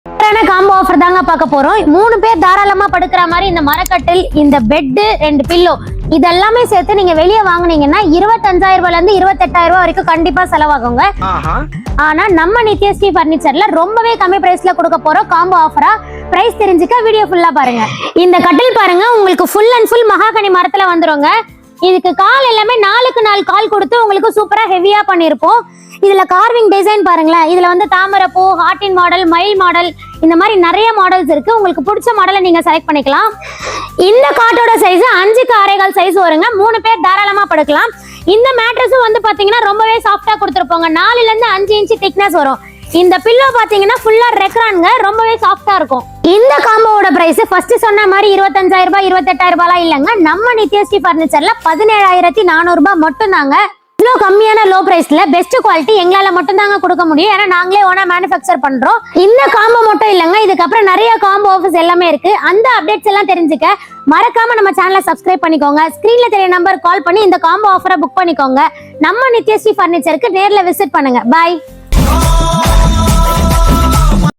Combo offer தாங்க பார்க்க போறோம். 3 பேர் தாராளமா படுக்கிற மாதிரி இந்த மரக்கட்டில், இந்த பெட், 2 பில்லோ இதெல்லாமே சேர்த்து நீங்க வெளியே வாங்குனீங்கன்னா 25,000 ரூபாயில இருந்து 28,000 ரூபாய் வரைக்கும் கண்டிப்பா செலவாகுங்க. ஆனா நம்ம நித்யஸ்ரீ பர்னிச்சர்ல ரொம்பவே கம்மி பிரைஸ்ல கொடுக்க போறோம் காம்போ ஆஃபரா. பிரைஸ் தெரிஞ்சுக்க வீடியோ ஃபுல்லா பாருங்க. இந்த கட்டில் பாருங்க, உங்களுக்கு ஃபுல் அண்ட் ஃபுல் மகாகனி மரத்துல வந்துருங்க. இதுக்கு கால் எல்லாமே 4க்கு 4 கால் கொடுத்து உங்களுக்கு சூப்பரா ஹெவியா பண்ணிருப்போம். இதுல கார்விங் டிசைன் பாருங்களேன். இதுல வந்து தாமரைப்பூ, ஹார்டின் மாடல், மயில் மாடல், இந்த மாதிரி நிறைய மாடல்ஸ் இருக்கு. உங்களுக்கு பிடிச்ச மாடலை நீங்க செலக்ட் பண்ணிக்கலாம். இந்த காட்டோட சைஸ் 5க்கு 6.25 சைஸ் வருங்க. 3 பேர் தாராளமா படுக்கலாம். இந்த மேட்ரஸும் வந்து பாத்தீங்கன்னா ரொம்பவே சாஃப்டா கொடுத்துருப்போங்க. 4ல இருந்து 5 இன்ச் திக்னஸ் வரும். இந்த பில்லோ பாத்தீங்கன்னா ஃபுல்லா ரெக்ரான்ங்க, ரொம்பவே சாஃப்டா இருக்கும். இந்த காம்போவோட பிரைஸ் ஃபர்ஸ்ட் சொன்ன மாதிரி 25,000 ரூபாய் 28,000 ரூபாய் இல்லங்க. நம்ம நித்யஸ்ரீ பர்னிச்சர்ல 17,400 ரூபாய் மட்டும் தாங்க. இவ்வளவு கம்மியான லோ பிரைஸ்ல பெஸ்ட் குவாலிட்டி எங்களால மட்டும் தாங்க கொடுக்க முடியும். ஏன்னா நாங்களே ஓனா மேனுஃபேக்சர் பண்றோம். இந்த காம்போ மட்டும் இல்லங்க, இதுக்கப்புறம் நிறைய காம்போ ஆஃபர்ஸ் எல்லாமே இருக்கு. அந்த அப்டேட்ஸ் எல்லாம் தெரிஞ்சுக்க மறக்காம நம்ம சேனலை சப்ஸ்கிரைப் பண்ணிக்கோங்க. ஸ்கிரீன்ல தெரிய நம்பர் கால் பண்ணி இந்த காம்போ ஆஃபரை புக் பண்ணிக்கோங்க. நம்ம நித்யஸ்ரீ பர்னிச்சருக்கு நேர்ல விசிட் பண்ணுங்க. பாய்.